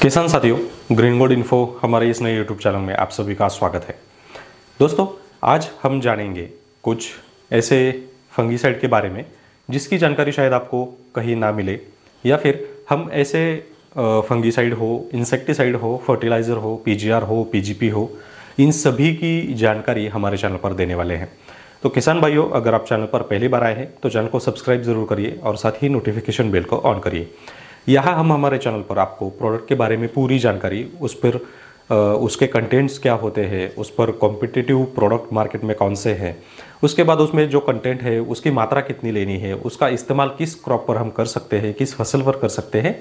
किसान साथियों, green gold info हमारे इस नए यूट्यूब चैनल में आप सभी का स्वागत है। दोस्तों, आज हम जानेंगे कुछ ऐसे फंगीसाइड के बारे में जिसकी जानकारी शायद आपको कहीं ना मिले, या फिर हम ऐसे फंगीसाइड हो, इंसेक्टिसाइड हो, फर्टिलाइज़र हो, पीजीआर हो, पीजीपी हो, इन सभी की जानकारी हमारे चैनल पर देने वाले हैं। तो किसान भाइयों, अगर आप चैनल पर पहली बार आए हैं तो चैनल को सब्सक्राइब जरूर करिए और साथ ही नोटिफिकेशन बेल को ऑन करिए। यहाँ हम हमारे चैनल पर आपको प्रोडक्ट के बारे में पूरी जानकारी, उस पर उसके कंटेंट्स क्या होते हैं, उस पर कॉम्पिटिटिव प्रोडक्ट मार्केट में कौन से हैं, उसके बाद उसमें जो कंटेंट है उसकी मात्रा कितनी लेनी है, उसका इस्तेमाल किस क्रॉप पर हम कर सकते हैं, किस फसल पर कर सकते हैं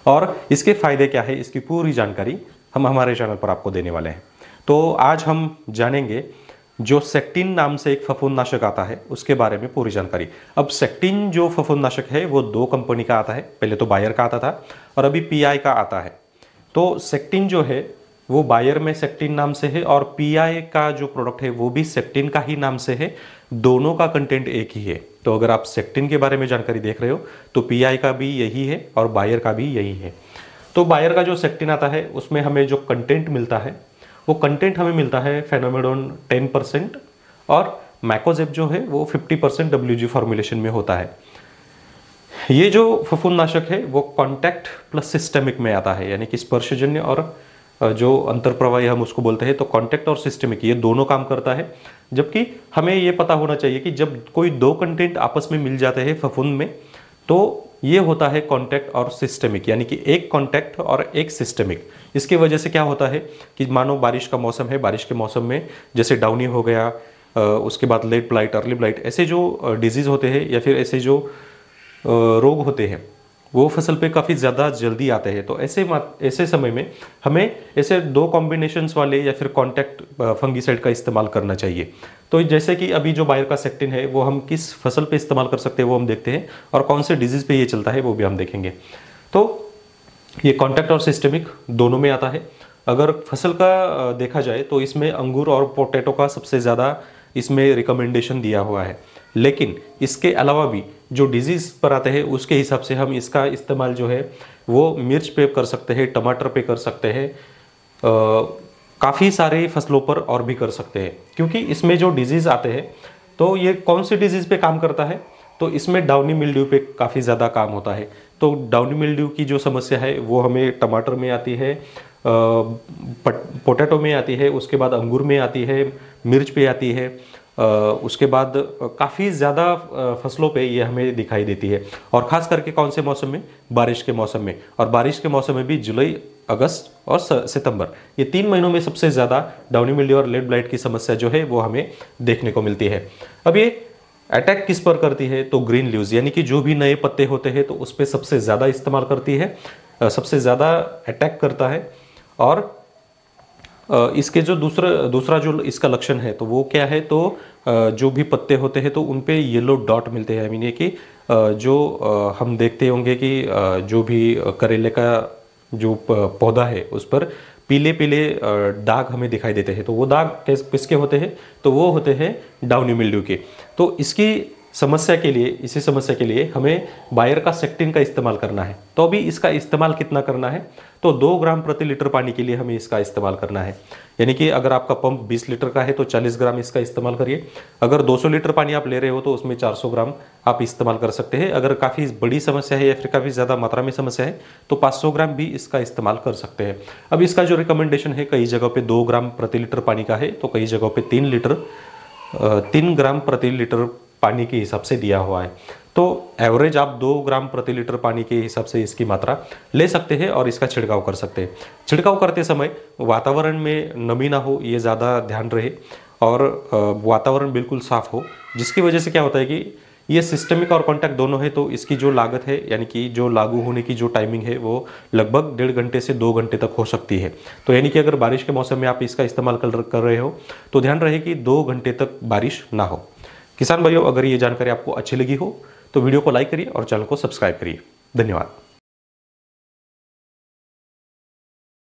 और इसके फ़ायदे क्या है, इसकी पूरी जानकारी हम हमारे चैनल पर आपको देने वाले हैं। तो आज हम जानेंगे जो सेक्टिन नाम से एक फफूंदनाशक आता है उसके बारे में पूरी जानकारी। अब सेक्टिन जो फफूंदनाशक है वो दो कंपनी का आता है, पहले तो बायर का आता था और अभी पीआई का आता है। तो सेक्टिन जो है वो बायर में सेक्टिन नाम से है और पीआई का जो प्रोडक्ट है वो भी सेक्टिन का ही नाम से है। दोनों का कंटेंट एक ही है। तो अगर आप सेक्टिन के बारे में जानकारी देख रहे हो तो पीआई का भी यही है और बायर का भी यही है। तो बायर का जो सेक्टिन आता है उसमें हमें जो कंटेंट मिलता है वो कंटेंट हमें मिलता है फेनोमेडोन 10% और मैकोजेब जो है वो 50% WG फॉर्मुलेशन में होता है। ये जो फफूंदनाशक है वो कॉन्टैक्ट प्लस सिस्टेमिक में आता है, यानी कि स्पर्शजन्य और जो अंतर्प्रवाही हम उसको बोलते हैं। तो कॉन्टैक्ट और सिस्टेमिक ये दोनों काम करता है। जबकि हमें ये पता होना चाहिए कि जब कोई दो कंटेंट आपस में मिल जाते हैं फफूंद में तो ये होता है कॉन्टैक्ट और सिस्टेमिक, यानी कि एक कॉन्टैक्ट और एक सिस्टेमिक। इसकी वजह से क्या होता है कि मानो बारिश का मौसम है, बारिश के मौसम में जैसे डाउनी हो गया, उसके बाद लेट ब्लाइट, अर्ली ब्लाइट, ऐसे जो डिजीज़ होते हैं या फिर ऐसे जो रोग होते हैं वो फसल पे काफ़ी ज़्यादा जल्दी आते हैं। तो ऐसे समय में हमें ऐसे दो कॉम्बिनेशंस वाले या फिर कॉन्टैक्ट फंगीसाइड का इस्तेमाल करना चाहिए। तो जैसे कि अभी जो बायर का सेक्टिन है वो हम किस फसल पे इस्तेमाल कर सकते हैं वो हम देखते हैं, और कौन से डिजीज़ पे ये चलता है वो भी हम देखेंगे। तो ये कॉन्टैक्ट और सिस्टेमिक दोनों में आता है। अगर फसल का देखा जाए तो इसमें अंगूर और पोटैटो का सबसे ज़्यादा इसमें रिकमेंडेशन दिया हुआ है, लेकिन इसके अलावा भी जो डिजीज़ पर आते हैं उसके हिसाब से हम इसका इस्तेमाल जो है वो मिर्च पे कर सकते हैं, टमाटर पे कर सकते हैं, काफ़ी सारे फसलों पर और भी कर सकते हैं। क्योंकि इसमें जो डिजीज़ आते हैं तो ये कौन सी डिजीज़ पे काम करता है, तो इसमें डाउनी मिल्ड्यू पे काफ़ी ज़्यादा काम होता है। तो डाउनी मिल्ड्यू की जो समस्या है वो हमें टमाटर में आती है, पोटैटो में आती है, उसके बाद अंगूर में आती है, मिर्च पे आती है, उसके बाद काफ़ी ज़्यादा फसलों पे ये हमें दिखाई देती है। और ख़ास करके कौन से मौसम में? बारिश के मौसम में। और बारिश के मौसम में भी जुलाई, अगस्त और सितंबर, ये 3 महीनों में सबसे ज़्यादा डाउनी मिल्ड्यू और लेट ब्लाइट की समस्या जो है वो हमें देखने को मिलती है। अब ये अटैक किस पर करती है? तो ग्रीन लीव्स, यानी कि जो भी नए पत्ते होते हैं तो उस पर सबसे ज़्यादा इस्तेमाल करती है, सबसे ज़्यादा अटैक करता है। और इसके जो दूसरा जो इसका लक्षण है तो वो क्या है? तो जो भी पत्ते होते हैं तो उन पे येलो डॉट मिलते हैं। आई मीन ये कि जो हम देखते होंगे कि जो भी करेले का जो पौधा है उस पर पीले पीले दाग हमें दिखाई देते हैं। तो वो दाग किसके होते हैं? तो वो होते हैं डाउनी मिल्ड्यू के। तो इसकी समस्या के लिए, इसी समस्या के लिए हमें बायर का सेक्टिन का इस्तेमाल करना है। तो अभी इसका इस्तेमाल कितना करना है? तो 2 ग्राम प्रति लीटर पानी के लिए हमें इसका इस्तेमाल करना है। यानी कि अगर आपका पंप 20 लीटर का है तो 40 ग्राम इसका इस्तेमाल करिए। अगर 200 लीटर पानी आप ले रहे हो तो उसमें 400 ग्राम आप इस्तेमाल कर सकते हैं। अगर काफ़ी बड़ी समस्या है या फिर काफ़ी ज़्यादा मात्रा में समस्या है तो 500 ग्राम भी इसका इस्तेमाल कर सकते हैं। अब इसका जो रिकमेंडेशन है, कई जगह पे 2 ग्राम प्रति लीटर पानी का है तो कई जगह पे 3 ग्राम प्रति लीटर पानी के हिसाब से दिया हुआ है। तो एवरेज आप 2 ग्राम प्रति लीटर पानी के हिसाब से इसकी मात्रा ले सकते हैं और इसका छिड़काव कर सकते हैं। छिड़काव करते समय वातावरण में नमी ना हो, ये ज़्यादा ध्यान रहे, और वातावरण बिल्कुल साफ़ हो, जिसकी वजह से क्या होता है कि ये सिस्टमिक और कॉन्टैक्ट दोनों है तो इसकी जो लागत है, यानी कि जो लागू होने की जो टाइमिंग है वो लगभग 1.5 घंटे से 2 घंटे तक हो सकती है। तो यानी कि अगर बारिश के मौसम में आप इसका इस्तेमाल कर रहे हो तो ध्यान रहे कि 2 घंटे तक बारिश ना हो। किसान भाइयों, अगर ये जानकारी आपको अच्छी लगी हो तो वीडियो को लाइक करिए और चैनल को सब्सक्राइब करिए। धन्यवाद।